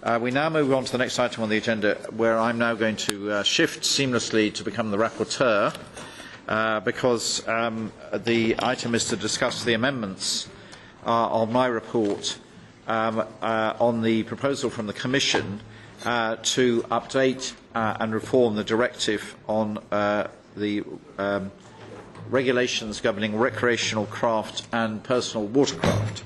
We now move on to the next item on the agenda, where I'm now going to shift seamlessly to become the rapporteur, because the item is to discuss the amendments on my report on the proposal from the Commission to update and reform the directive on the regulations governing recreational craft and personal watercraft.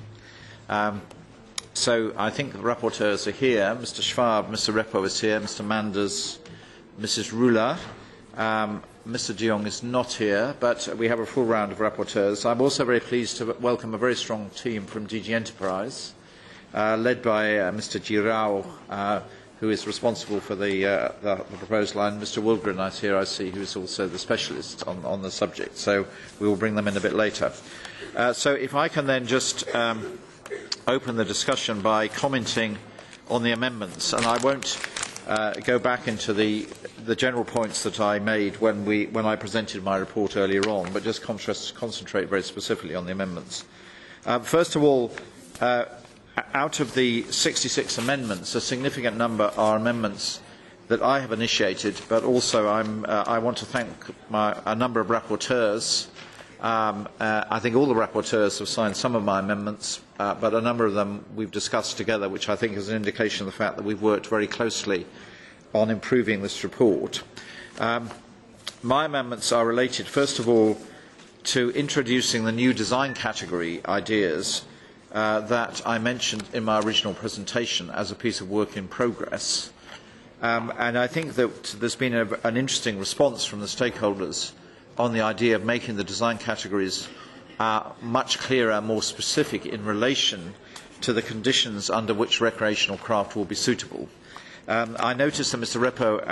So I think the rapporteurs are here. Mr. Schwab, Mr. Repo is here, Mr. Manders, Mrs. Rula. Mr. de Jong is not here, but we have a full round of rapporteurs. I'm also very pleased to welcome a very strong team from DG Enterprise, led by Mr. Girao, who is responsible for the proposal, and Mr. Wilgren is here, I see, who is also the specialist on the subject. So we will bring them in a bit later. So if I can then just open the discussion by commenting on the amendments, and I won't go back into the general points that I made when I presented my report earlier on, but just concentrate very specifically on the amendments. First of all, out of the 66 amendments, a significant number are amendments that I have initiated, but also I want to thank a number of rapporteurs. I think all the rapporteurs have signed some of my amendments, but a number of them we've discussed together, which I think is an indication of the fact that we've worked very closely on improving this report. My amendments are related, first of all, to introducing the new design category ideas that I mentioned in my original presentation as a piece of work in progress. And I think that there's been an interesting response from the stakeholders on the idea of making the design categories much clearer and more specific in relation to the conditions under which recreational craft will be suitable. I noticed that Mr. Repo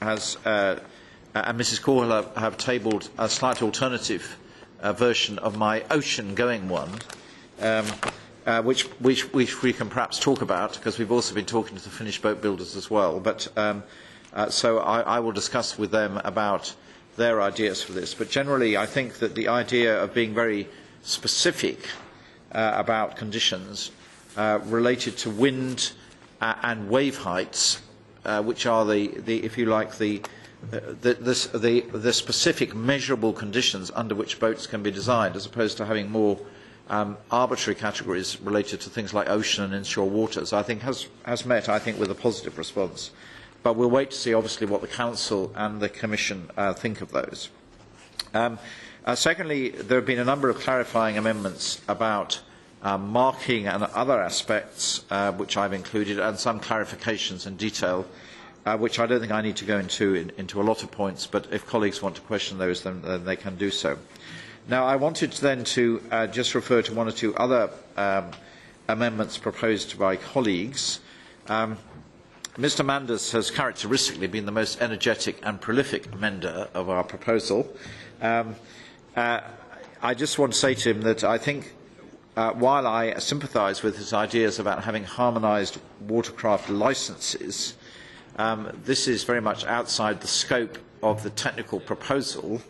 and Mrs. Corwell have tabled a slight alternative version of my ocean-going one, which we can perhaps talk about, because we've also been talking to the Finnish boat builders as well. But so I will discuss with them about their ideas for this. But generally, I think that the idea of being very specific about conditions related to wind and wave heights, which are if you like, the specific measurable conditions under which boats can be designed, as opposed to having more arbitrary categories related to things like ocean and inshore waters, I think has met, I think, with a positive response. But we'll wait to see, obviously, what the Council and the Commission think of those. Secondly, there have been a number of clarifying amendments about marking and other aspects, which I've included, and some clarifications in detail, which I don't think I need to go into a lot of points, but if colleagues want to question those, then they can do so. Now, I wanted then to just refer to one or two other amendments proposed by colleagues. Mr. Manders has characteristically been the most energetic and prolific amender of our proposal. I just want to say to him that I think while I sympathise with his ideas about having harmonised watercraft licences, this is very much outside the scope of the technical proposal,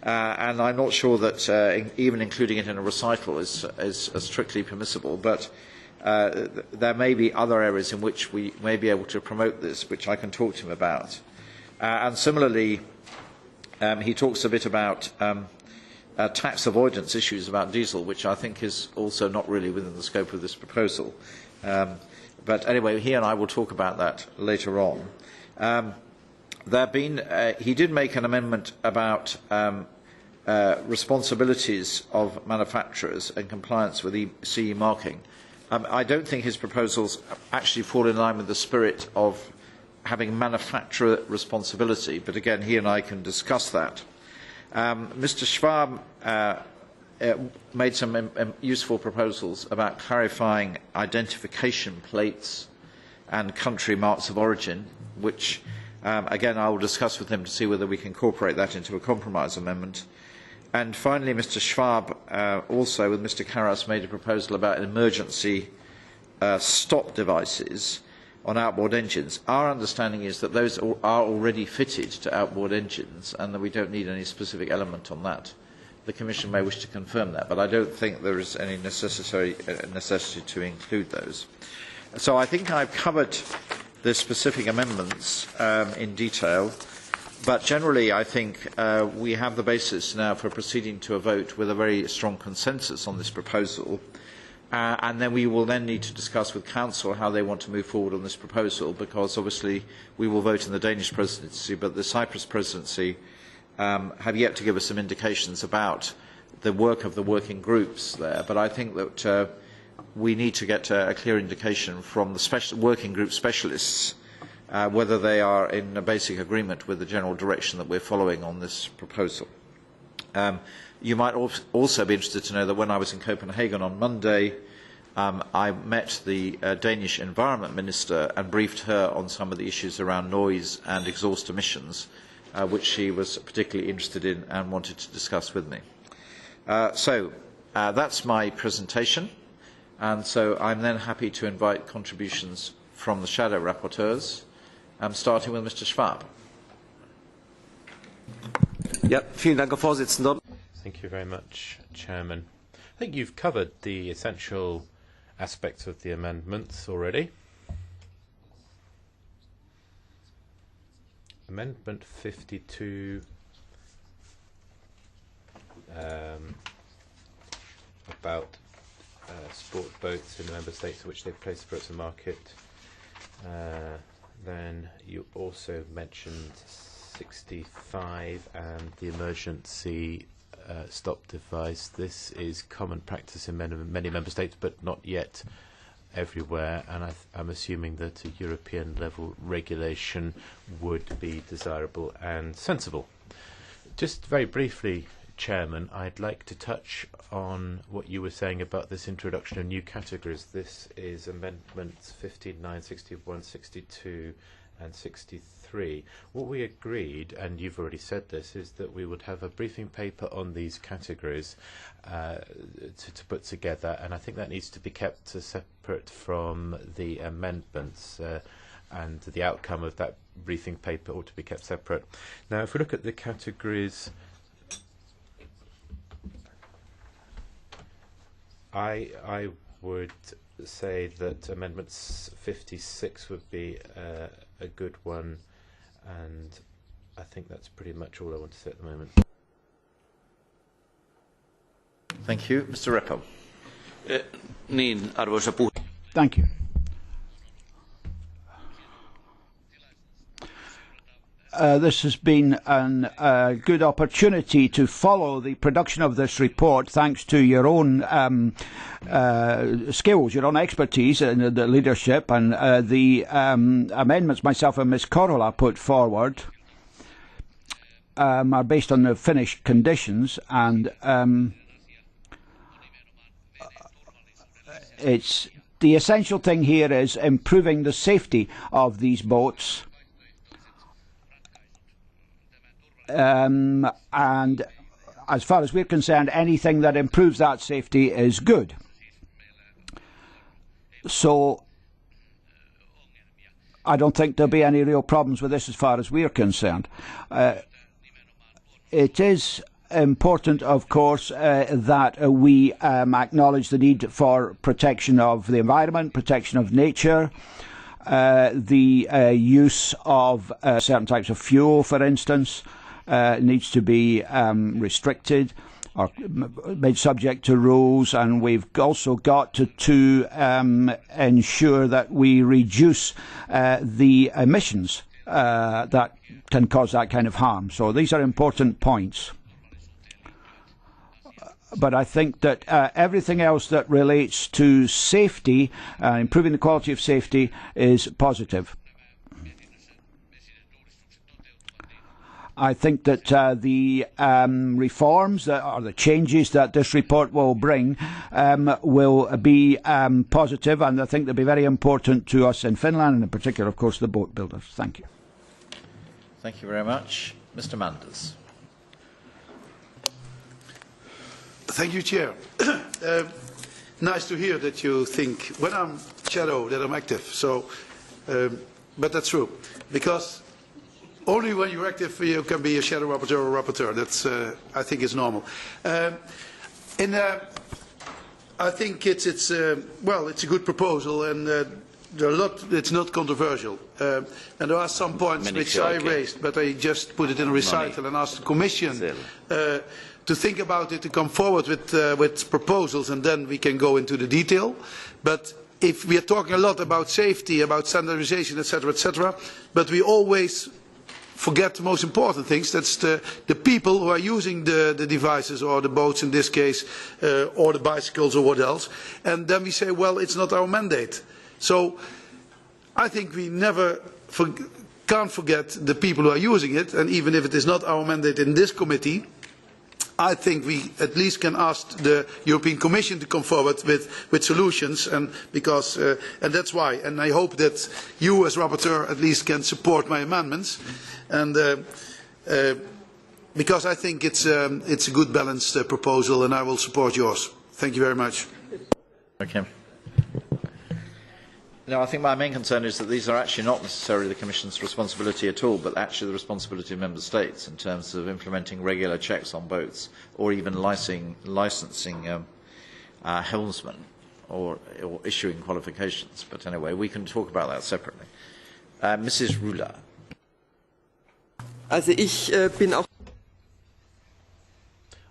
and I'm not sure that even including it in a recital is strictly permissible, but there may be other areas in which we may be able to promote this, which I can talk to him about. And similarly, he talks a bit about tax avoidance issues about diesel, which I think is also not really within the scope of this proposal. But anyway, he and I will talk about that later on. He did make an amendment about responsibilities of manufacturers and compliance with CE marking. I don't think his proposals actually fall in line with the spirit of having manufacturer responsibility, but again, he and I can discuss that. Mr. Schwab made some useful proposals about clarifying identification plates and country marks of origin, which, again, I will discuss with him to see whether we can incorporate that into a compromise amendment. And finally, Mr. Schwab also, with Mr. Karas, made a proposal about emergency stop devices on outboard engines. Our understanding is that those are already fitted to outboard engines and that we don't need any specific element on that. The Commission may wish to confirm that, but I don't think there is any necessity to include those. So I think I've covered the specific amendments in detail, but generally I think we have the basis now for proceeding to a vote with a very strong consensus on this proposal. And then we will then need to discuss with Council how they want to move forward on this proposal, because obviously we will vote in the Danish presidency, but the Cyprus presidency have yet to give us some indications about the work of the working groups there. But I think that we need to get a clear indication from the working group specialists whether they are in a basic agreement with the general direction that we're following on this proposal. You might also be interested to know that when I was in Copenhagen on Monday, I met the Danish Environment Minister and briefed her on some of the issues around noise and exhaust emissions, which she was particularly interested in and wanted to discuss with me. So that's my presentation, and so I'm then happy to invite contributions from the shadow rapporteurs, starting with Mr. Schwab. Ja, vielen Dank, Herr Vorsitzender. Thank you very much, Chairman. I think you've covered the essential aspects of the amendments already. Amendment 52 about sport boats in the member states in which they place boats in the market. Then you also mentioned 65 and the emergency stop device. This is common practice in many member states, but not yet everywhere, and I'm assuming that a European level regulation would be desirable and sensible. Just very briefly, Chairman, I'd like to touch on what you were saying about this introduction of new categories. This is amendments 59, 61, 62 and 63. What we agreed, and you've already said this, is that we would have a briefing paper on these categories to put together, and I think that needs to be kept separate from the amendments, and the outcome of that briefing paper ought to be kept separate. Now, if we look at the categories, I would say that amendments 56 would be a good one, and I think that's pretty much all I want to say at the moment. Thank you. Mr. Repo. Thank you. This has been a good opportunity to follow the production of this report, thanks to your own skills, your own expertise in the leadership, and the amendments myself and Ms. Corolla put forward are based on the Finnish conditions, and it's the essential thing here is improving the safety of these boats. And as far as we're concerned, anything that improves that safety is good. So I don't think there'll be any real problems with this as far as we're concerned. It is important, of course, that we acknowledge the need for protection of the environment, protection of nature, the use of certain types of fuel, for instance, needs to be restricted or made subject to rules, and we've also got to ensure that we reduce the emissions that can cause that kind of harm. So these are important points. But I think that everything else that relates to safety, improving the quality of safety, is positive. I think that the reforms or the changes that this report will bring will be positive, and I think they'll be very important to us in Finland, and in particular, of course, the boat builders. Thank you. Thank you very much. Mr. Manders. Thank you, Chair. Nice to hear that you think, when I'm shadow, that I'm active. So, but that's true, because only when you're active you can be a shadow rapporteur or rapporteur. That's, I think, is normal. I think well, it's a good proposal, and there are a lot. It's not controversial, and there are some points which I raised, but I just put it in a recital and asked the Commission to think about it, to come forward with proposals, and then we can go into the detail. But if we are talking a lot about safety, about standardisation, etc., but we always forget the most important things. That's the people who are using the devices or the boats in this case, or the bicycles or what else. And then we say, well, it's not our mandate. So I think we never can't forget the people who are using it. And even if it is not our mandate in this committee, I think we at least can ask the European Commission to come forward with solutions, and that's why. And I hope that you, as rapporteur, at least can support my amendments, and because I think it's a good balanced proposal, and I will support yours. Thank you very much. Okay. No, I think my main concern is that these are actually not necessarily the Commission's responsibility at all, but actually the responsibility of Member States in terms of implementing regular checks on boats, or even licensing helmsmen, or issuing qualifications. But anyway, we can talk about that separately. Mrs. Rula. Also ich bin auch.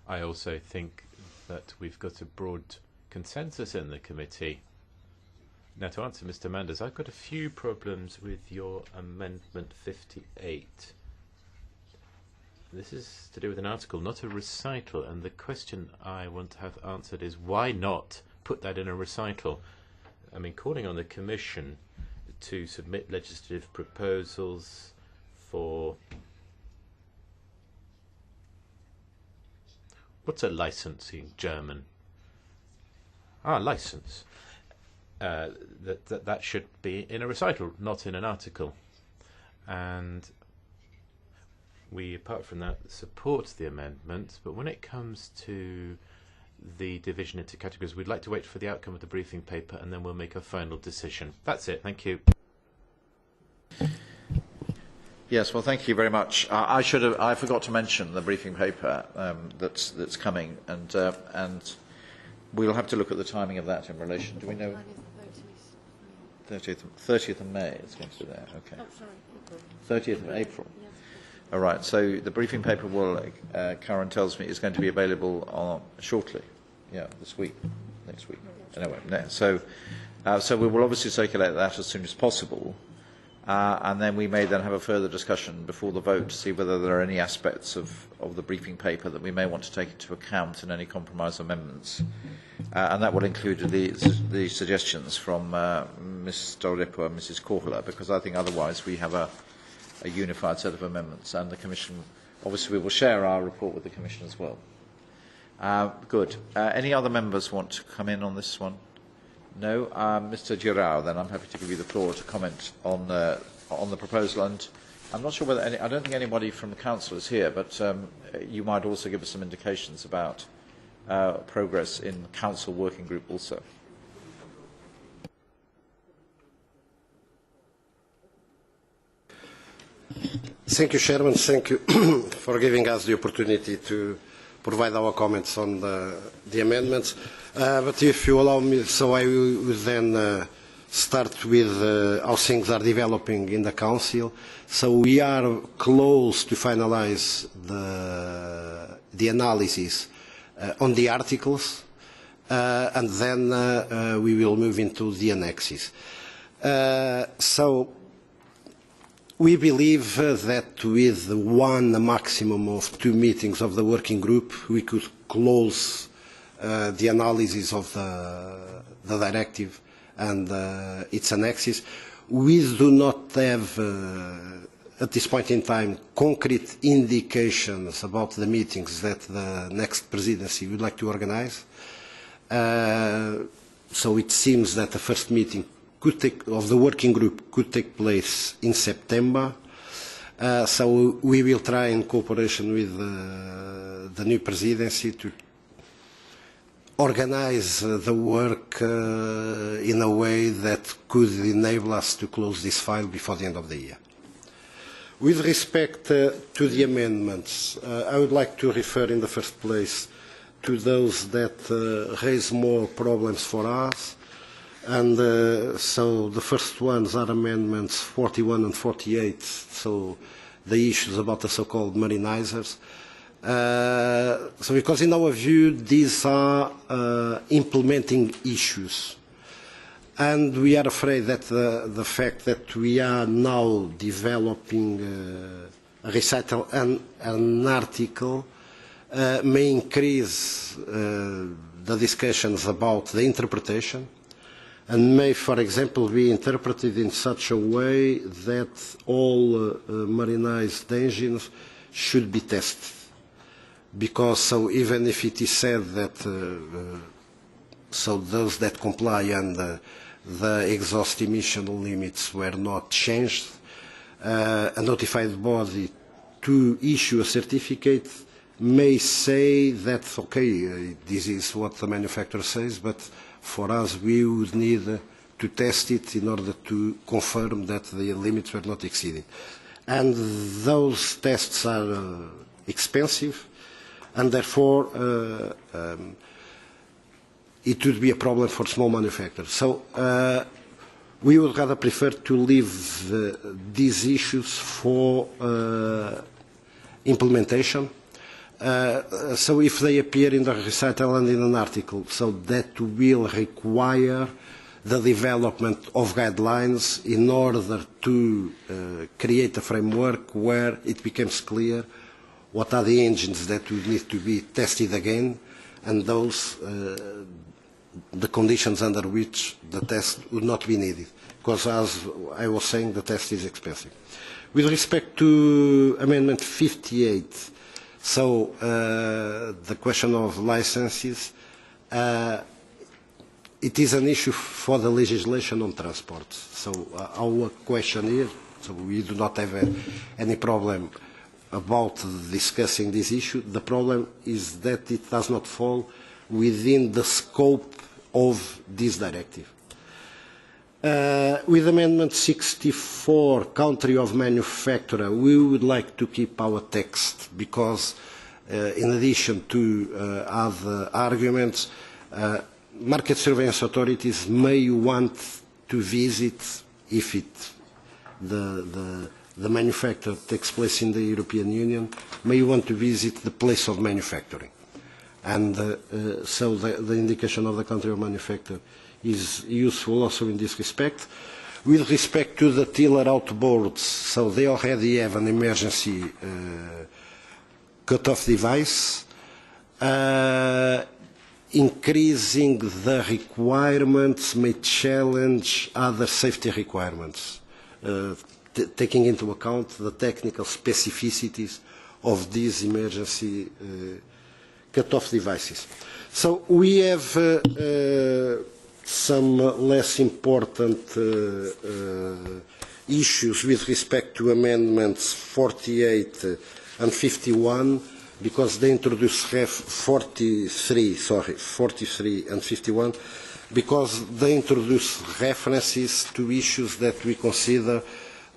I also think that we've got a broad consensus in the committee. Now, to answer Mr. Manders, I've got a few problems with your Amendment 58. This is to do with an article, not a recital, and the question I want to have answered is why not put that in a recital? I mean, calling on the Commission to submit legislative proposals for... What's a license in German? License. That should be in a recital, not in an article. And we, apart from that, support the amendment, but when it comes to the division into categories, we'd like to wait for the outcome of the briefing paper, and then we'll make a final decision. That's it. Thank you. Yes, well, thank you very much. I forgot to mention the briefing paper that's coming, and we'll have to look at the timing of that in relation. Do we know? 30th of May it's going to be there. Okay. Oh, sorry, April. 30th of April. Yes. All right. So the briefing paper will, Karen tells me, is going to be available shortly. Yeah, this week, next week. Anyway, so we will obviously circulate that as soon as possible, and then we may then have a further discussion before the vote to see whether there are any aspects of the briefing paper that we may want to take into account in any compromise amendments. And that will include the suggestions from Ms. Dorepo and Mrs. Korhola, because I think otherwise we have a unified set of amendments, and the Commission, obviously we will share our report with the Commission as well. Good. Any other members want to come in on this one? No? Mr. Girao, then I'm happy to give you the floor to comment on the proposal. And I'm not sure whether I don't think anybody from the Council is here, but you might also give us some indications about progress in Council Working Group also. Thank you, Chairman. Thank you for giving us the opportunity to provide our comments on the amendments. But if you allow me, so I will then start with how things are developing in the Council. So we are close to finalize the analysis on the articles, and then we will move into the annexes. So we believe that with one maximum of 2 meetings of the working group, we could close the analysis of the directive and its annexes. We do not have, at this point in time, concrete indications about the meetings that the next presidency would like to organize. So it seems that the first meeting of the working group could take place in September. So we will try, in cooperation with the new presidency, to organize the work in a way that could enable us to close this file before the end of the year. With respect to the amendments, I would like to refer in the first place to those that raise more problems for us. And so the first ones are amendments 41 and 48, so the issues about the so-called marinizers. So because in our view, these are implementing issues. And we are afraid that the fact that we are now developing a recital and an article may increase the discussions about the interpretation, and may, for example, be interpreted in such a way that all marinized engines should be tested. Because so even if it is said that so those that comply and the exhaust emission limits were not changed, a notified body to issue a certificate may say that, okay, this is what the manufacturer says, but for us we would need to test it in order to confirm that the limits were not exceeded. And those tests are expensive, and therefore it would be a problem for small manufacturers. So we would rather prefer to leave these issues for implementation. So if they appear in the recital and in an article, so that will require the development of guidelines in order to create a framework where it becomes clear what are the engines that would need to be tested again, and those the conditions under which the test would not be needed. Because as I was saying, the test is expensive. With respect to Amendment 58, so the question of licenses, it is an issue for the legislation on transport. So our question here, so we do not have any problem about discussing this issue. The problem is that it does not fall within the scope of this directive. With Amendment 64, country of manufacturer, we would like to keep our text because, in addition to other arguments, market surveillance authorities may want to visit, if the manufacture takes place in the European Union, may want to visit the place of manufacturing. And so the indication of the country of manufacture is useful also in this respect. With respect to the tiller outboards, so they already have an emergency cut-off device. Increasing the requirements may challenge other safety requirements, taking into account the technical specificities of these emergency cut-off devices. So we have some less important issues with respect to amendments 48 and 51, because they introduce 43 and 51, because they introduce references to issues that we consider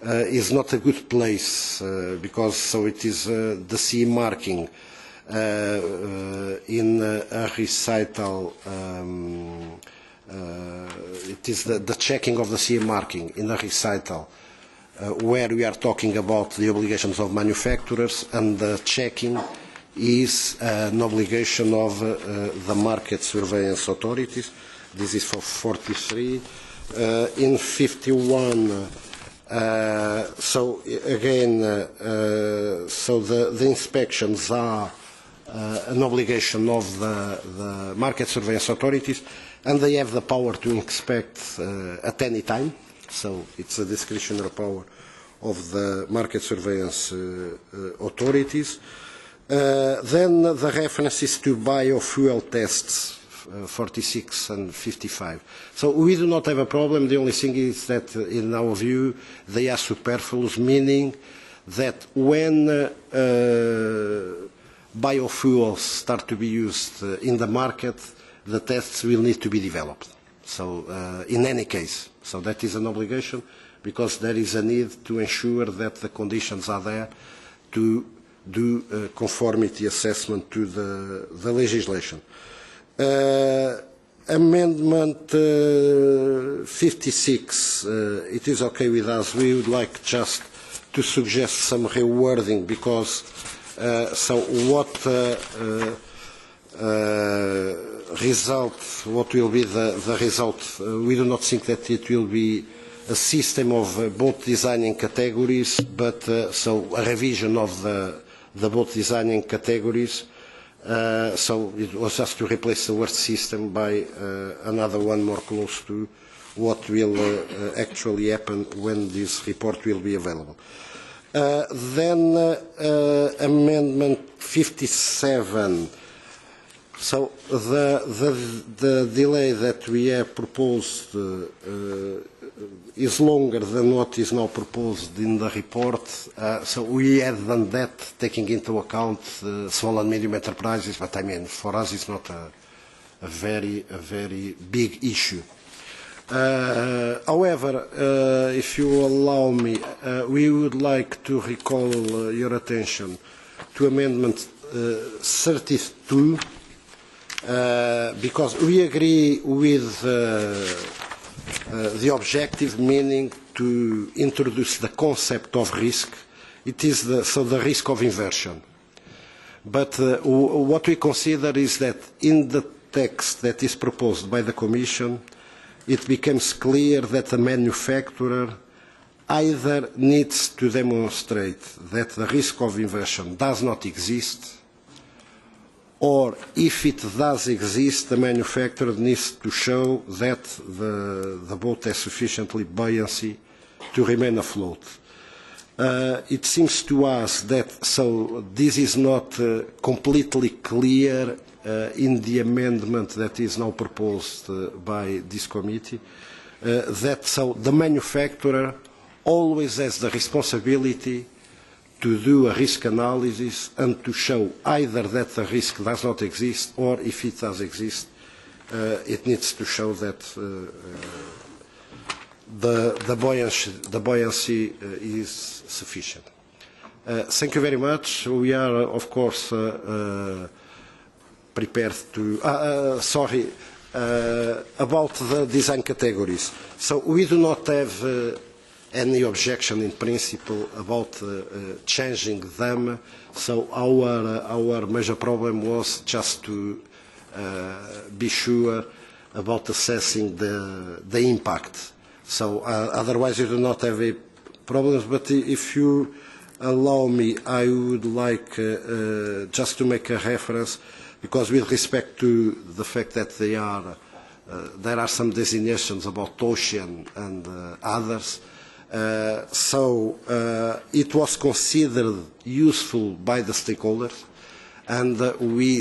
is not a good place, because so it is the CE marking in a recital. It is the checking of the CE marking in a recital where we are talking about the obligations of manufacturers, and the checking is an obligation of the market surveillance authorities. This is for 43. In 51, so again, so the inspections are an obligation of the market surveillance authorities, and they have the power to inspect at any time. So it's a discretionary power of the market surveillance authorities. Then the references to biofuel tests, 46 and 55. So we do not have a problem. The only thing is that, in our view, they are superfluous, meaning that when biofuels start to be used in the market, the tests will need to be developed. So in any case, so that is an obligation, because there is a need to ensure that the conditions are there to do conformity assessment to the legislation. Amendment 56, it is okay with us. We would like just to suggest some rewording because what will be the result, we do not think that it will be a system of boat designing categories, but so a revision of the boat designing categories. So it was just to replace the word system by another one more close to what will actually happen when this report will be available. Then Amendment 57. So the delay that we have proposed is longer than what is now proposed in the report. So we have done that, taking into account small and medium enterprises, but I mean, for us it's not a very big issue. However, if you allow me, we would like to recall your attention to Amendment 32, because we agree with the objective, meaning to introduce the concept of risk. It is the risk of inversion. But what we consider is that in the text that is proposed by the Commission, it becomes clear that the manufacturer either needs to demonstrate that the risk of inversion does not exist, or if it does exist, the manufacturer needs to show that the boat has sufficiently buoyancy to remain afloat. It seems to us that this is not completely clear in the amendment that is now proposed by this committee, the manufacturer always has the responsibility to do a risk analysis and to show either that the risk does not exist, or if it does exist, it needs to show that the buoyancy is sufficient. Thank you very much. We are, of course, prepared to... about the design categories. So we do not have any objection in principle about changing them. So our major problem was just to be sure about assessing the impact. So otherwise you do not have any problems. But if you allow me, I would like just to make a reference, because with respect to the fact that there are some designations about ocean and others. It was considered useful by the stakeholders, and we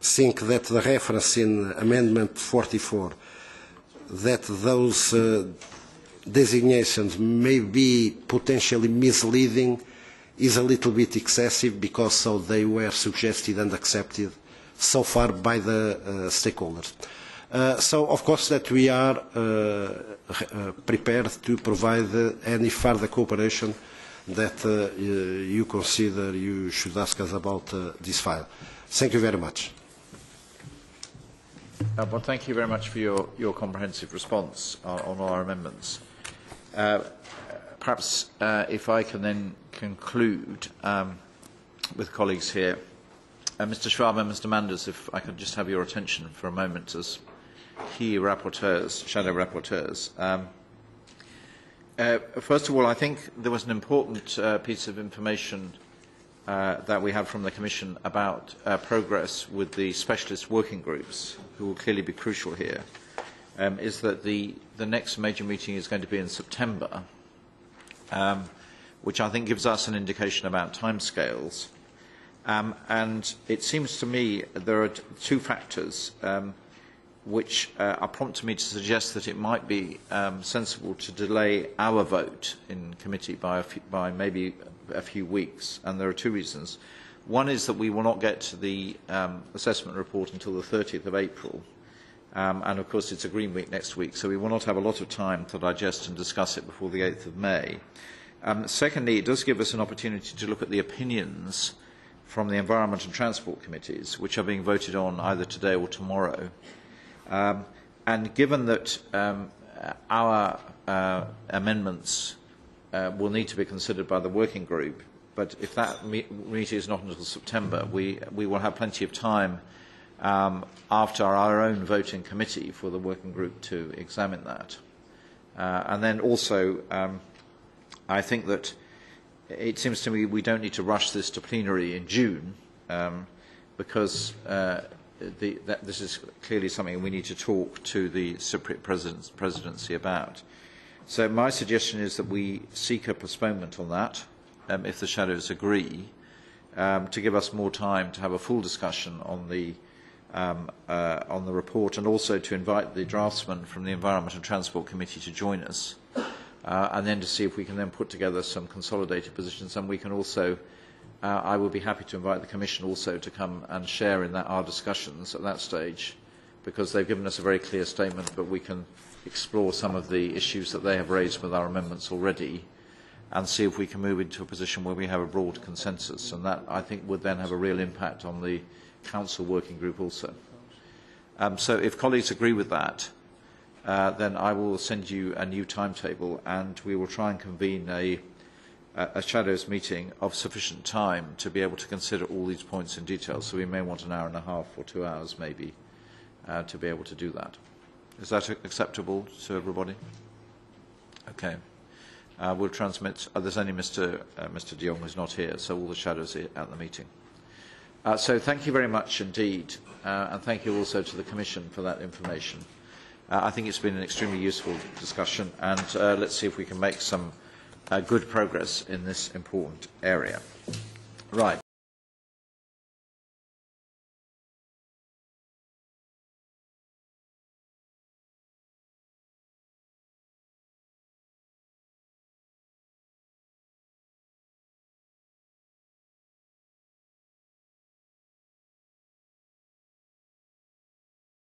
think that the reference in Amendment 44, that those designations may be potentially misleading, is a little bit excessive, because they were suggested and accepted so far by the stakeholders. Of course, that we are prepared to provide any further cooperation that you consider you should ask us about this file. Thank you very much. Well, thank you very much for your comprehensive response on our amendments. Perhaps if I can then conclude with colleagues here. Mr. Schwab and Mr. Manders, if I could just have your attention for a moment as key rapporteurs, shadow rapporteurs. First of all, I think there was an important piece of information that we have from the Commission about progress with the specialist working groups, who will clearly be crucial here, is that the next major meeting is going to be in September, which I think gives us an indication about timescales. And it seems to me there are two factors which are prompting me to suggest that it might be sensible to delay our vote in committee by maybe a few weeks, and there are two reasons. One is that we will not get to the assessment report until the 30th of April, and of course it's a Green Week next week, so we will not have a lot of time to digest and discuss it before the 8th of May. Secondly, it does give us an opportunity to look at the opinions from the Environment and Transport Committees, which are being voted on either today or tomorrow. And given that our amendments will need to be considered by the working group, but if that meeting is not until September, we will have plenty of time after our own voting committee for the working group to examine that. And then also, I think that it seems to me we don't need to rush this to plenary in June because this is clearly something we need to talk to the Cypriot presidency about. So my suggestion is that we seek a postponement on that, if the shadows agree, to give us more time to have a full discussion on the report, and also to invite the draftsman from the Environment and Transport Committee to join us, and then to see if we can then put together some consolidated positions. And we can also, I would be happy to invite the Commission also to come and share in our discussions at that stage, because they've given us a very clear statement, but we can explore some of the issues that they have raised with our amendments already, and see if we can move into a position where we have a broad consensus. And that, I think, would then have a real impact on the Council working group also. So if colleagues agree with that, then I will send you a new timetable, and we will try and convene a shadows meeting of sufficient time to be able to consider all these points in detail. So we may want an hour and a half or 2 hours maybe to be able to do that. Is that acceptable to everybody? Okay. We'll transmit. There's only Mr. de Jong who's not here, so all the shadows are at the meeting. So thank you very much indeed, and thank you also to the Commission for that information. I think it's been an extremely useful discussion, and let's see if we can make some good progress in this important area. Right.